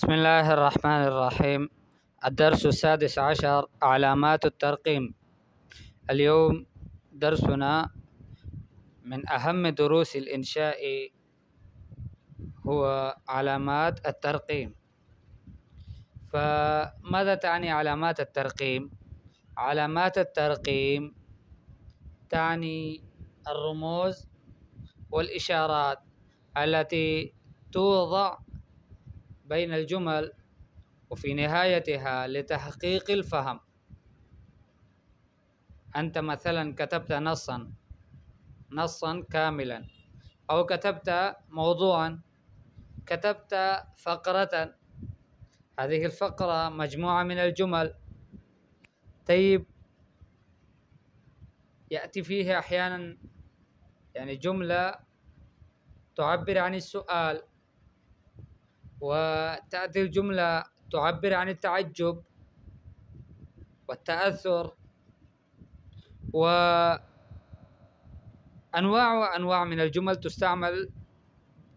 بسم الله الرحمن الرحيم. الدرس السادس عشر: علامات الترقيم. اليوم درسنا من أهم دروس الإنشاء هو علامات الترقيم. فماذا تعني علامات الترقيم؟ علامات الترقيم تعني الرموز والإشارات التي توضع بين الجمل وفي نهايتها لتحقيق الفهم. أنت مثلا كتبت نصا كاملا، أو كتبت موضوعا، كتبت فقرة. هذه الفقرة مجموعة من الجمل. طيب، يأتي فيها أحيانا جملة تعبر عن السؤال، وتأتي الجملة تعبر عن التعجب والتأثر، وأنواع وأنواع من الجمل تستعمل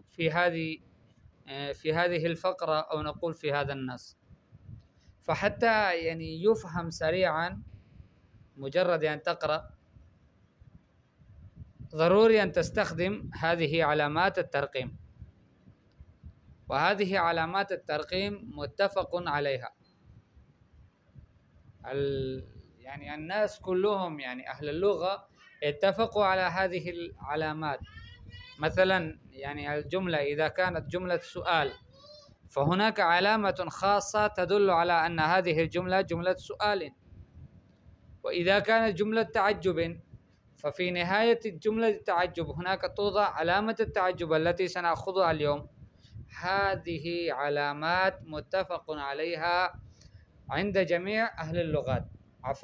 في هذه الفقرة، أو نقول في هذا النص. فحتى يفهم سريعا، مجرد أن تقرأ، ضروري أن تستخدم هذه علامات الترقيم. وهذه علامات الترقيم متفق عليها. الناس كلهم أهل اللغة اتفقوا على هذه العلامات. مثلا الجملة إذا كانت جملة سؤال، فهناك علامة خاصة تدل على أن هذه الجملة جملة سؤال. وإذا كانت جملة تعجب، ففي نهاية الجملة التعجب هناك توضع علامة التعجب التي سنأخذها اليوم. هذه علامات متفق عليها عند جميع أهل اللغات،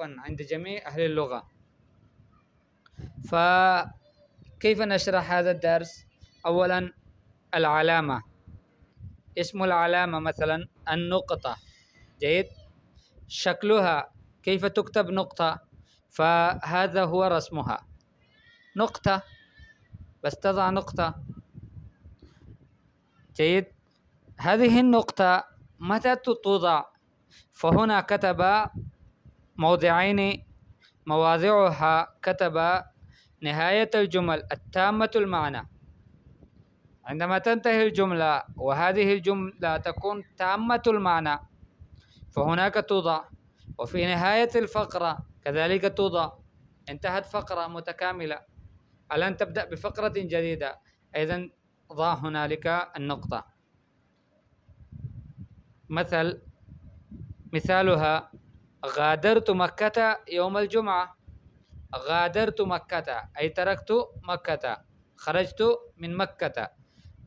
عند جميع أهل اللغة. فكيف نشرح هذا الدرس؟ أولا، العلامة. اسم العلامة مثلا النقطة. جيد. شكلها كيف تكتب نقطة؟ فهذا هو رسمها، نقطة، بس تضع نقطة. جيد. هذه النقطة متى توضع؟ فهنا كتب موضعين، مواضعها كتب نهاية الجمل التامة المعنى. عندما تنتهي الجملة وهذه الجملة تكون تامة المعنى، فهناك توضع. وفي نهاية الفقرة كذلك توضع. انتهت فقرة متكاملة، الآن تبدأ بفقرة جديدة، إذن ضع هنالك النقطة. مثالها: غادرت مكة يوم الجمعة. غادرت مكة أي تركت مكة، خرجت من مكة.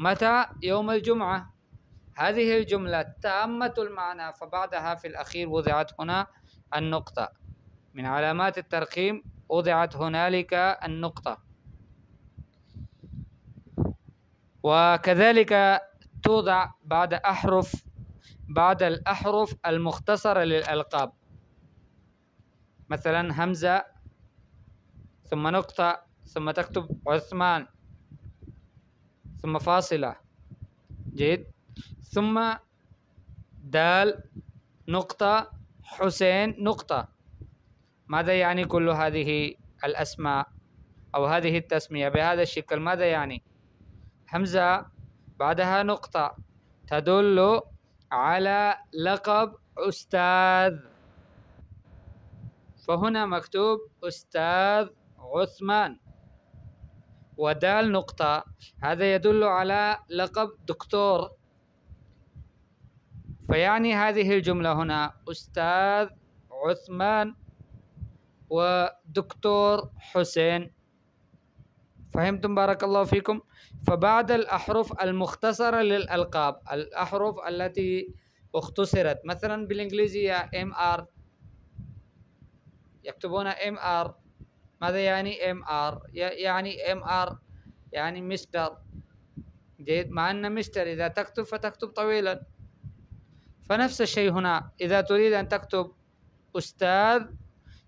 متى؟ يوم الجمعة. هذه الجملة تامة المعنى، فبعدها في الأخير وضعت هنا النقطة. من علامات الترقيم وضعت هنالك النقطة. وكذلك توضع بعد الأحرف المختصرة للألقاب. مثلا همزة، ثم نقطة، ثم تكتب عثمان، ثم فاصلة. جيد. ثم دال، نقطة، حسين، نقطة. ماذا يعني كل هذه الأسماء أو هذه التسمية بهذا الشكل؟ ماذا يعني؟ همزة بعدها نقطة تدل على لقب أستاذ، فهنا مكتوب أستاذ عثمان. ودال نقطة، هذا يدل على لقب دكتور، فيعني هذه الجملة هنا أستاذ عثمان ودكتور حسين. فهمتم؟ بارك الله فيكم. فبعد الأحرف المختصرة للألقاب، الأحرف التي اختصرت، مثلا بالإنجليزية MR، يكتبون MR. ماذا يعني MR؟ يعني MR يعني مستر. جيد. مع أن مستر إذا تكتب فتكتب طويلا. فنفس الشيء هنا، إذا تريد أن تكتب أستاذ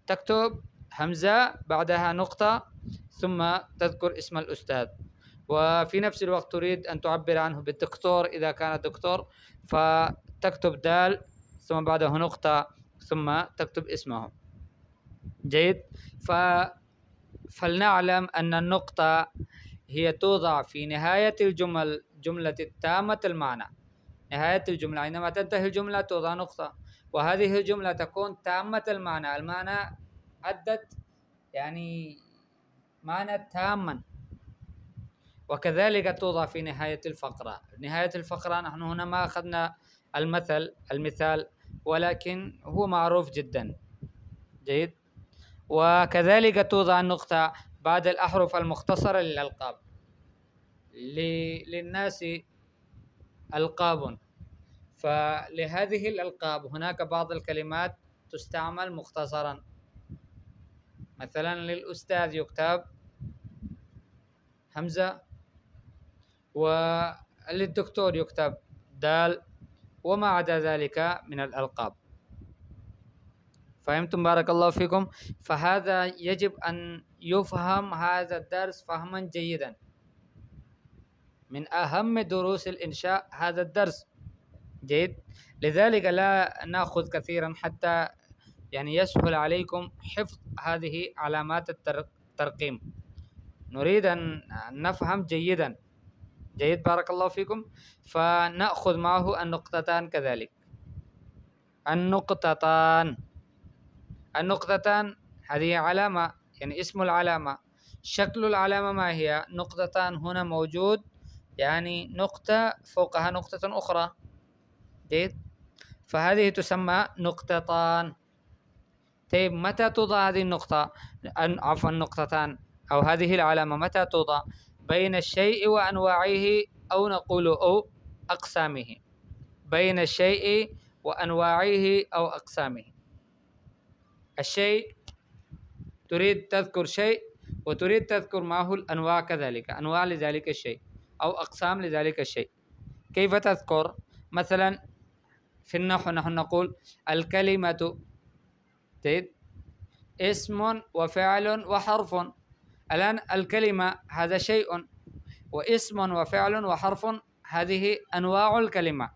تكتب همزة بعدها نقطة ثم تذكر اسم الأستاذ. وفي نفس الوقت تريد أن تعبر عنه بالدكتور، إذا كان دكتور تكتب دال ثم بعده نقطة ثم تكتب اسمه. جيد. فلنعلم أن النقطة هي توضع في نهاية جملة التامة المعنى. نهاية الجملة عندما تنتهي الجملة توضع نقطة، وهذه الجملة تكون تامة المعنى، المعنى أدت يعني معنى تاما. وكذلك توضع في نهاية الفقرة. نهاية الفقرة نحن هنا ما أخذنا المثال ولكن هو معروف جدا. جيد. وكذلك توضع النقطة بعد الأحرف المختصرة للألقاب. للناس ألقاب، فلهذه الألقاب هناك بعض الكلمات تستعمل مختصرا. مثلا للأستاذ يكتب همزة، وللدكتور يكتب دال، وما عدا ذلك من الألقاب. فهمتم؟ بارك الله فيكم. فهذا يجب أن يفهم هذا الدرس فهما جيدا. من أهم دروس الإنشاء هذا الدرس. جيد. لذلك لا نأخذ كثيرا حتى يعني يسهل عليكم حفظ هذه علامات الترقيم. نريد أن نفهم جيدا. جيد. بارك الله فيكم. فنأخذ معه النقطتان كذلك. النقطتان هذه علامة، يعني اسم العلامة. شكل العلامة ما هي؟ نقطتان هنا موجود، يعني نقطة فوقها نقطة أخرى. جيد. فهذه تسمى نقطتان. طيب متى توضع هذه النقطة؟ عفوا النقطتان أو هذه العلامة متى توضع؟ بين الشيء وأنواعه، أو نقول أو أقسامه. بين الشيء وأنواعه أو أقسامه. الشيء تريد تذكر شيء وتريد تذكر معه الأنواع كذلك، أنواع لذلك الشيء أو أقسام لذلك الشيء. كيف تذكر؟ مثلا في النحو نحن نقول الكلمة اسم وفعل وحرف. الآن الكلمة هذا شيء، واسم وفعل وحرف هذه أنواع الكلمة،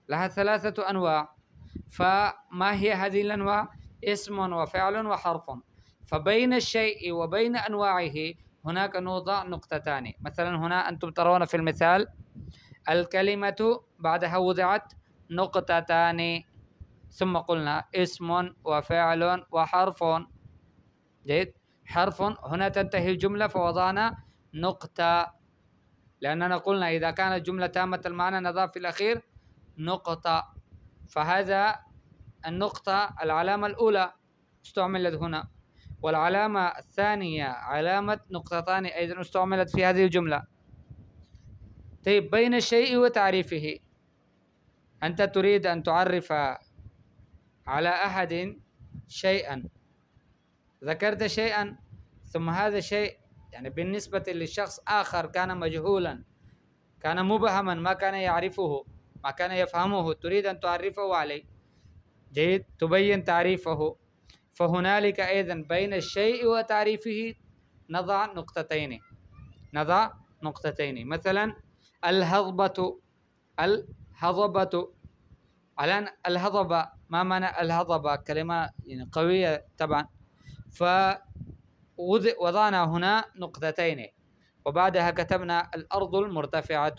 لها 3 أنواع. فما هي هذه الأنواع؟ اسم وفعل وحرف. فبين الشيء وبين أنواعه هناك نوضع نقطتان. مثلا هنا أنتم ترون في المثال الكلمة بعدها وضعت نقطتان، ثم قلنا اسم وفعل وحرف. جيد. حرف، هنا تنتهي الجملة فوضعنا نقطة، لأننا قلنا إذا كانت جملة تامة المعنى نضع في الأخير نقطة. فهذا النقطة العلامة الأولى استعملت هنا، والعلامة الثانية علامة نقطتان أيضا استعملت في هذه الجملة. طيب بين الشيء وتعريفه، أنت تريد أن تعرف على أحد شيئا، ذكرت شيئا ثم هذا الشيء يعني بالنسبة للشخص آخر كان مجهولا، كان مبهما، ما كان يعرفه، ما كان يفهمه، تريد أن تعرفه عليه. جيد. تبين تعريفه. فهنالك أيضا بين الشيء وتعريفه نضع نقطتين. مثلا الهضبة. الآن الهضبة، ما معنى الهضبة؟ كلمة يعني قوية طبعا. فوضعنا هنا نقطتين، وبعدها كتبنا الأرض المرتفعة.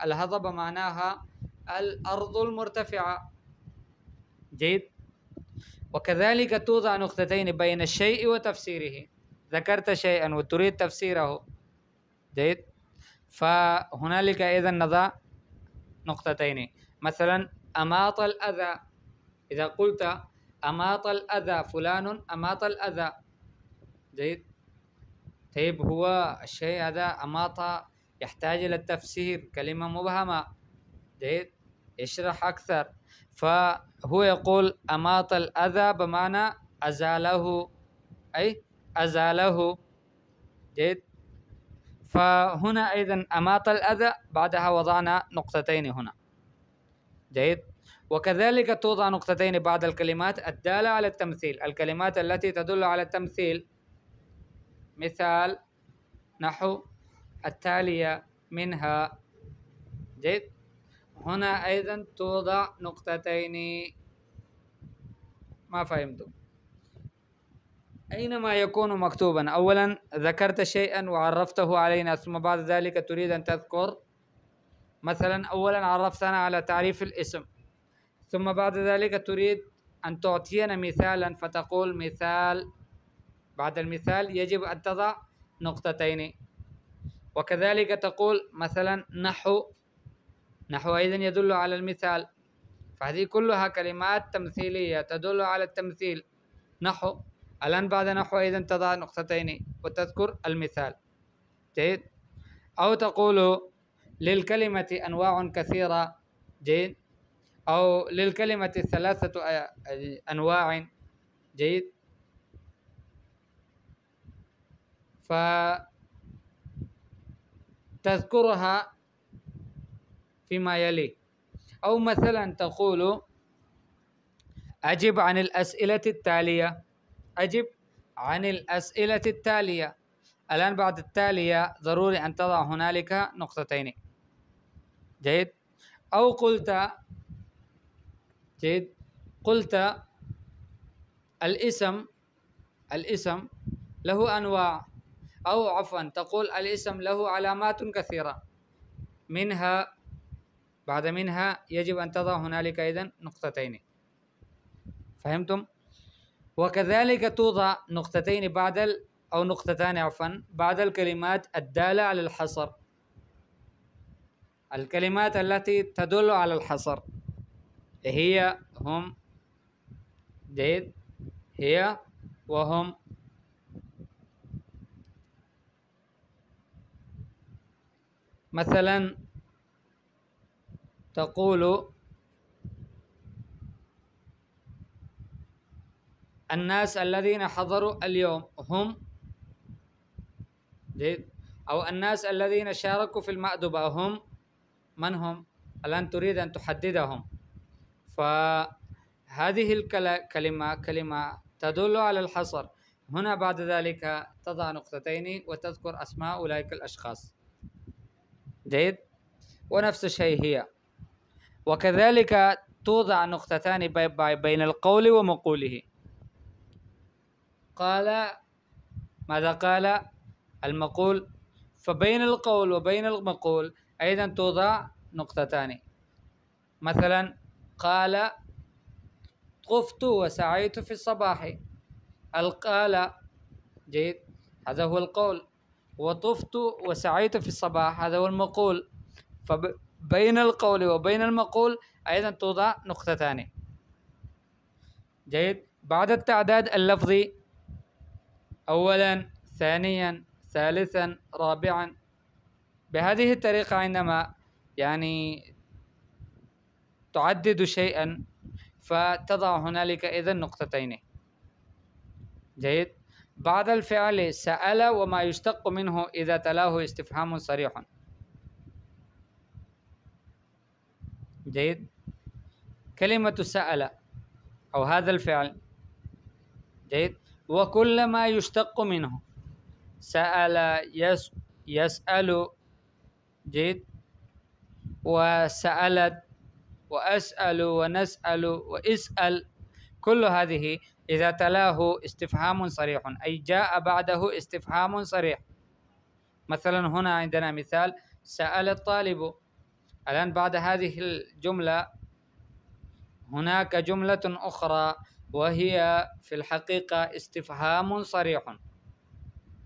الهضبة معناها الأرض المرتفعة. جيد. وكذلك توضع نقطتين بين الشيء وتفسيره. ذكرت شيئا وتريد تفسيره. جيد. فهنالك إذا نضع نقطتين. مثلا أماط الأذى، إذا قلت أماط الأذى فلان أماط الأذى. جيد. طيب هو الشيء هذا أماط يحتاج إلى التفسير، كلمة مبهمة. جيد. يشرح أكثر. فهو يقول أماط الأذى بمعنى أزاله، أي أزاله. جيد. فهنا أيضا أماط الأذى بعدها وضعنا نقطتين هنا. جيد. وكذلك توضع نقطتين بعد الكلمات الدالة على التمثيل، الكلمات التي تدل على التمثيل. مثال نحو التالية منها جيد. هنا أيضا توضع نقطتين. ما فهمتم؟ أينما يكون مكتوبا، أولا ذكرت شيئا وعرفته علينا، ثم بعد ذلك تريد أن تذكر، مثلا أولا عرفتنا على تعريف الاسم، ثم بعد ذلك تريد أن تعطينا مثالا، فتقول مثال، بعد المثال يجب أن تضع نقطتين. وكذلك تقول مثلا نحو أيضا يدل على المثال، فهذه كلها كلمات تمثيلية تدل على التمثيل. نحو، الآن بعد نحو أيضا تضع نقطتين وتذكر المثال. جيد. أو تقول للكلمة أنواع كثيرة. جيد. أو للكلمة 3 أنواع. جيد. فتذكرها فيما يلي. أو مثلا تقول أجب عن الأسئلة التالية. أجب عن الأسئلة التالية. الآن بعد التالية ضروري أن تضع هنالك نقطتين. جيد. أو قلت، جيد، قلت الاسم له أنواع، أو عفوا تقول الاسم له علامات كثيرة، بعد منها يجب أن تضع هنالك أيضا نقطتين. فهمتم؟ وكذلك توضع نقطتين أو نقطتان عفوا بعد الكلمات الدالة على الحصر، الكلمات التي تدل على الحصر هي هم. جيد. هي وهم. مثلا تقول الناس الذين حضروا اليوم هم. جيد. أو الناس الذين شاركوا في المأدبة هم. من هم؟ الآن تريد أن تحددهم، فهذه كلمة تدل على الحصر. هنا بعد ذلك تضع نقطتين وتذكر أسماء أولئك الأشخاص. جيد. ونفس الشيء هي. وكذلك توضع نقطتان بين القول ومقوله. قال، ماذا قال؟ المقول. فبين القول وبين المقول أيضا توضع نقطتان. مثلا قال طفت وسعيت في الصباح. القال، جيد، هذا هو القول، وطفت وسعيت في الصباح هذا هو المقول. فبين القول وبين المقول أيضا توضع نقطتان. جيد. بعد التعداد اللفظي، أولا، ثانيا، ثالثا، رابعا، بهذه الطريقة عندما تعدد شيئا فتضع هنالك إذن نقطتين. جيد. بعد الفعل سأل وما يشتق منه إذا تلاه استفهام صريح. جيد. كلمة سأل أو هذا الفعل. جيد. وكل ما يشتق منه، سأل، يسأل. جيد. وسألت، وأسأل، ونسأل، واسأل، كل هذه إذا تلاه استفهام صريح، أي جاء بعده استفهام صريح. مثلا هنا عندنا مثال سأل الطالب. الآن بعد هذه الجملة هناك جملة أخرى وهي في الحقيقة استفهام صريح.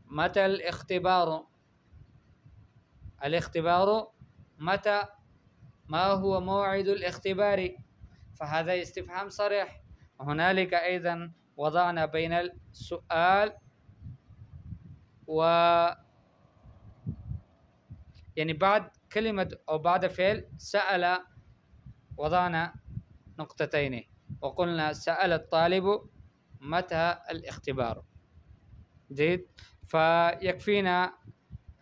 متى الاختبار؟ الاختبار متى؟ ما هو موعد الاختبار؟ فهذا استفهام صريح. هنالك أيضا وضعنا بين السؤال بعد كلمة أو بعد فعل سأل وضعنا نقطتين وقلنا سأل الطالب متى الاختبار. جيد. فيكفينا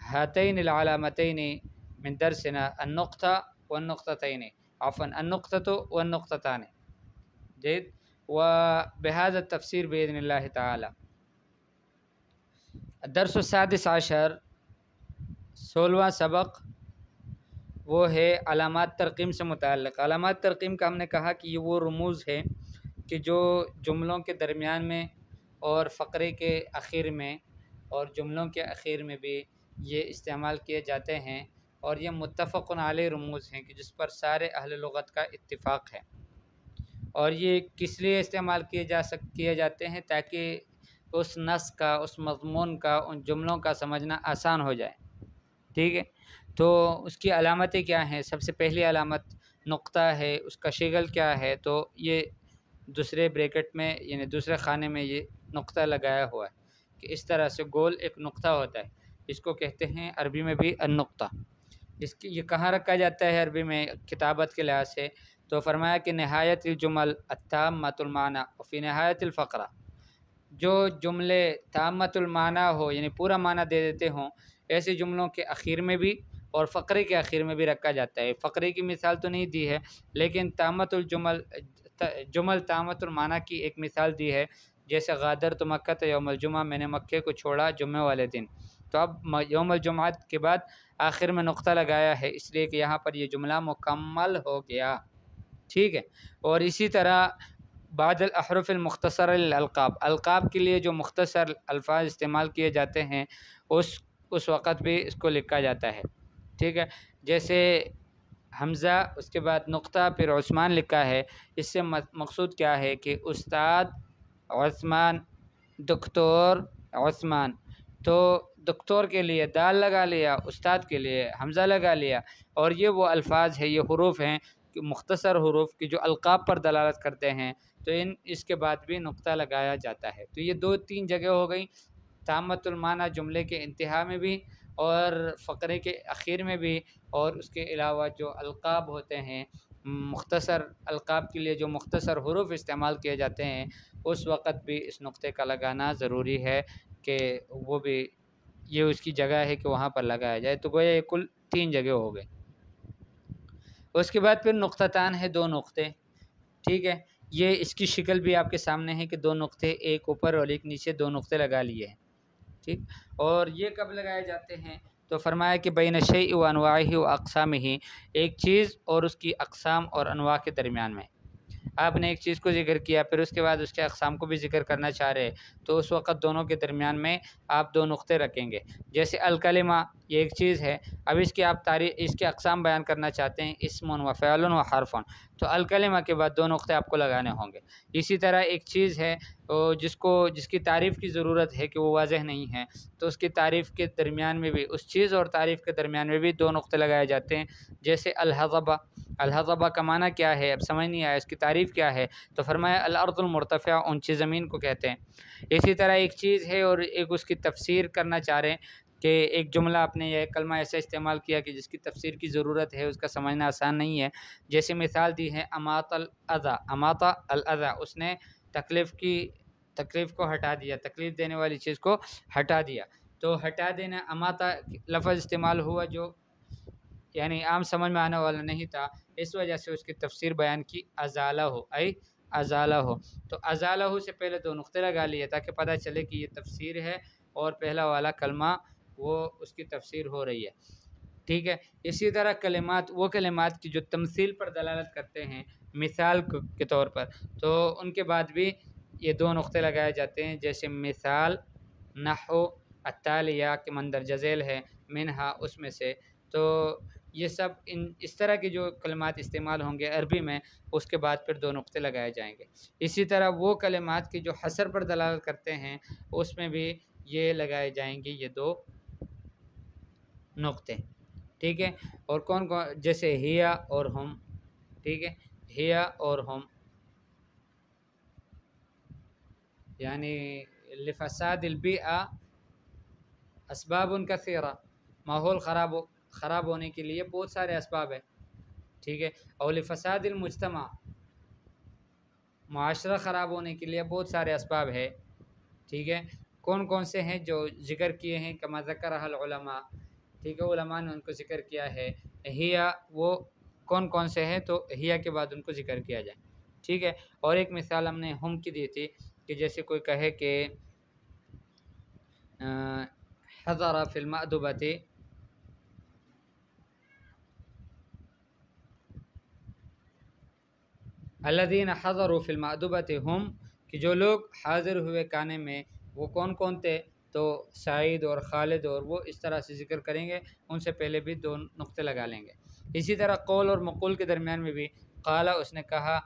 هاتين العلامتين من درسنا، النقطة والنقطتين، عفوا النقطة والنقطتان. جيد. وبهذا التفسير بإذن الله تعالى. الدرس 16 سولوا سبق، वो है अलामात तरकीम से मुताल्लिक़। अलामात तरकीम का हमने कहा कि ये वो रमूज़ है कि जो जुमलों के दरमियान में और फ़क़रे के आखिर में और जुमलों के आखिर में भी ये इस्तेमाल किए जाते हैं, और ये मुत्तफ़क़ुन अलैह रमूज़ हैं कि जिस पर सारे अहले लुग़त का इत्तिफ़ाक़ है। और ये किस लिए इस्तेमाल किए जाते हैं, ताकि उस नस का, उस मज़मून का, उन जुमलों का समझना आसान हो जाए। ठीक है, तो उसकी अलामतें क्या हैं? सबसे पहली अलामत नुक्ता है। उसका शिगल क्या है? तो ये दूसरे ब्रैकेट में यानी दूसरे खाने में ये नुक्ता लगाया हुआ है कि इस तरह से गोल एक नुक्ता होता है, इसको कहते हैं अरबी में भी अन-नुक्ता। इसकी ये कहाँ रखा जाता है अरबी में किताबत के लिहाज से? तो फरमाया कि नहायतुल जुमल अत्ताम्मतुल माना व फ़ी नहायतिल फ़क़रा, जो जुमले ताम्मतुल माना हो यानी पूरा माना दे देते हों, ऐसे जुमलों के आखिर में भी और फ़क़रे के आखिर में भी रखा जाता है। फ़क़रे की मिसाल तो नहीं दी है, लेकिन ताम्मतुल जुमल ताम्मतुल माना की एक मिसाल दी है, जैसे गादर तो मक्का तो यौमुल जुमा, मैंने मक्के को छोड़ा जुम्मे वाले दिन। तो अब यौमुल जुमा के बाद आखिर में नुक्ता लगाया है, इसलिए कि यहाँ पर ये जुमला मुकम्मल हो गया। ठीक है, और इसी तरह बादल अहरुफ़िल मुख्तसर अलक़ाब, अलक़ाब के लिए जो मुख्तसर अल्फ़ाज इस्तेमाल किए जाते हैं उस वक़्त भी इसको लिखा जाता है। ठीक है, जैसे हमज़ा उसके बाद नुक्ता फिर उस्मान लिखा है। इससे मकसूद क्या है कि उस्ताद उस्मान, दुक्तोर उस्मान। तो दुक्तोर के लिए दाल लगा लिया, उस्ताद के लिए हमज़ा लगा लिया, और ये वो अल्फ़ाज है, ये हुरूफ़ हैं कि मुख्तसर हुरूफ़ की जो अलक़ाब पर दलालत करते हैं, तो इसके बाद भी नुक्ता लगाया जाता है। तो ये 2-3 जगह हो गई, ताम्मतुल माना जुमले के इंतहा में भी और फ़क़रे के आखिर में भी, और उसके अलावा जो अलक़ाब होते हैं, मुख्तसर अलक़ाब के लिए जो मुख्तसर हुरूफ़ इस्तेमाल किए जाते हैं, उस वक़्त भी इस नुक्ते का लगाना ज़रूरी है कि वो भी ये उसकी जगह है कि वहाँ पर लगाया जाए। तो गोया ये कुल 3 जगह हो गए। उसके बाद फिर नुक्ततान है, 2 नुक्ते। ठीक है, ये इसकी शिकल भी आपके सामने है कि 2 नुक्ते, एक ऊपर और एक नीचे 2 नुक्ते लगा लिए हैं। ठीक, और ये कब लगाए जाते हैं? तो फरमाया कि बैन शैइ व अनवाइहि व अक़सामिही, एक चीज़ और उसकी अक़साम और अनवा के दरमियान में। आपने एक चीज़ को ज़िक्र किया, फिर उसके बाद उसके अक़साम को भी ज़िक्र करना चाह रहे हैं, तो उस वक़्त दोनों के दरमियान में आप 2 नुक्ते रखेंगे। जैसे अल-कलिमा, ये एक चीज़ है, अब इसकी आप इसके अक़साम बयान करना चाहते हैं, इस्मुन व फ़िअलुन व हर्फ़ुन, तो अल-कलिमा के बाद 2 नुक्ते आपको लगाने होंगे। इसी तरह एक चीज़ है जिसकी तारीफ़ की ज़रूरत है कि वो वाज़ेह नहीं है, तो उसकी तारीफ़ के दरमियान में भी, उस चीज़ और तारीफ़ के दरमियान में भी 2 नुक्ते लगाए जाते हैं। जैसे अल-हज़बा, अल-हज़बा का माना क्या है? अब समझ नहीं आया, इसकी तारीफ़ क्या है? तो फरमाया अल-अर्ज़ुल मुर्तफ़िआ, ऊँची ज़मीन को कहते हैं। इसी तरह एक चीज़ है और एक उसकी तफ़सीर करना चाह रहे हैं कि एक जुमला आपने यह कलमा ऐसा इस्तेमाल किया कि जिसकी तफ़सीर की ज़रूरत है, उसका समझना आसान नहीं है। जैसे मिसाल दी है अमातल अज़ा, अमाता अल अज़ा, उसने तकलीफ़ को हटा दिया, तकलीफ़ देने वाली चीज़ को हटा दिया। तो हटा देना, अमाता लफ़्ज़ इस्तेमाल हुआ जो यानी आम समझ में आने वाला नहीं था, इस वजह से उसकी तफ़सीर बयान की अज़ाला हो, अज़ाला हो। तो अज़ाला हो से पहले 2 नुक्ते लगा लिए ताकि पता चले कि ये तफ़सीर है और पहला वाला कलमा वो उसकी तफ़सीर हो रही है। ठीक है, इसी तरह कलिमात, वो कलिमात की जो तमसील पर दलालत करते हैं, मिसाल के तौर पर, तो उनके बाद भी ये 2 नुक्ते लगाए जाते हैं। जैसे मिसाल नहू अत्तालिया के मंदरजा ज़ैल है, मिनहा उसमें से, तो ये सब इस तरह के जो कलिमात इस्तेमाल होंगे अरबी में, उसके बाद फिर 2 नुक्ते लगाए जाएंगे। इसी तरह वो कलिमात की जो हसर पर दलालत करते हैं, उसमें भी ये लगाए जाएंगे ये 2 नुक्ते। ठीक है, और कौन कौन? जैसे हिया और हम। ठीक है, हिया और हम यानी लिफ़सादिल बिआ असबाबुन कसीरा, माहौल ख़राब होने के लिए बहुत सारे असबाब है। ठीक है, और लिफ़सादिल मुज्तमा, मुआशरा ख़राब होने के लिए बहुत सारे असबाब है। ठीक है, कौन कौन से हैं जो ज़िक्र किए हैं? कमा ज़करहल उलमा, ठीक है, उलमा ने उनको ज़िक्र किया है। हिया वो कौन कौन से हैं? तो हिया के बाद उनको ज़िक्र किया जाए। ठीक है, और एक मिसाल हमने हम की दी थी कि जैसे कोई कहे कि हज़रा फ़िल मअदुबति, अल्लज़ीना हज़रू फ़िल मअदुबति हुम, कि जो लोग हाज़िर हुए खाने में वो कौन कौन थे, तो सईद और खालिद, और वो इस तरह से ज़िक्र करेंगे, उनसे पहले भी दो नुक्ते लगा लेंगे। इसी तरह कौल और मक़ूल के दरमियान में भी क़ाला उसने कहा,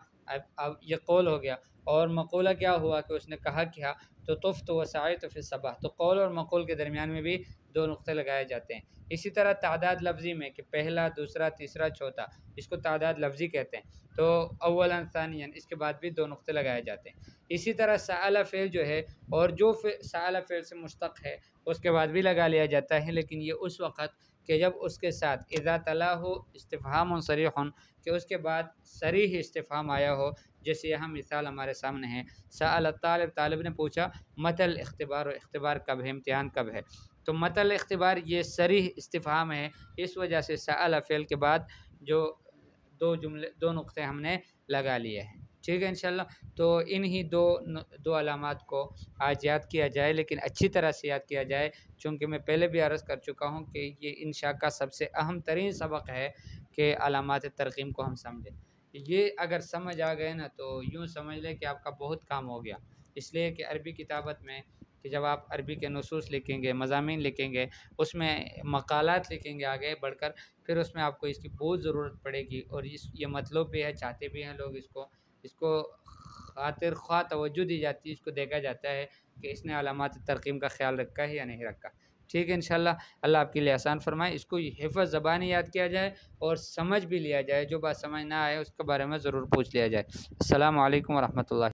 अब ये कौल हो गया, और मक़ूला क्या हुआ कि उसने कहा क्या, तो तुफ़्तु व सअयतु फ़ी सबाह, तो कौल और मक़ूल के दरमियान में भी दो नुक्ते लगाए जाते हैं। इसी तरह तादाद लफ्ज़ी में कि पहला, दूसरा, तीसरा, चौथा, इसको तादाद लफ्ज़ी कहते हैं, तो अव्वलन सानियन, इसके बाद भी दो नुक्ते लगाए जाते हैं। इसी तरह सअल फ़ेल जो है, और जो सअल फ़ेल से मुश्तक़ है उसके बाद भी लगा लिया जाता है, लेकिन ये उस वक़्त कि जब उसके साथ इज़ा तलाहु इस्तिफ़हामुन सरीहुन, कि उसके बाद सरीह इस्तिफ़हाम आया हो। जैसे यहाँ मिसाल हमारे सामने है, सअल तालिब, तालिब ने पूछा, मतल इख्तिबार, इख्तिबार कब है, इम्तिहान कब है। तो मतल इख्तिबार ये सरीह इस्तिफ़हाम है, इस वजह से सअल फ़ेल के बाद जो दो नुक्ते हमने लगा लिए हैं। ठीक है इंशाल्लाह। तो इन्हीं दो अलामात को आज याद किया जाए, लेकिन अच्छी तरह से याद किया जाए, चूँकि मैं पहले भी अर्ज़ कर चुका हूँ कि ये इंशा का सबसे अहम तरीन सबक है कि अलामात तरक़ीम को हम समझें। ये अगर समझ आ गए ना, तो यूँ समझ लें कि आपका बहुत काम हो गया। इसलिए कि अरबी किताबत में कि जब आप अरबी के नुसूस लिखेंगे, मज़ामीन लिखेंगे, उसमें मक़ालात लिखेंगे आगे बढ़कर, फिर उसमें आपको इसकी बहुत ज़रूरत पड़ेगी, और ये मतलब भी है, चाहते भी हैं लोग इसको खातिर ख़्वाह तवज्जो दी जाती है, इसको देखा जाता है कि इसने अलामात तरक़ीम का ख़्याल रखा है या नहीं रखा। ठीक है इंशाल्लाह, अल्लाह आपके लिए आसान फ़रमाए। इसको हिफ़्ज़ ज़बानी याद किया जाए और समझ भी लिया जाए, जो बात समझ ना आए उसके बारे में ज़रूर पूछ लिया जाए। अस्सलामु अलैकुम व रहमतुल्लाह।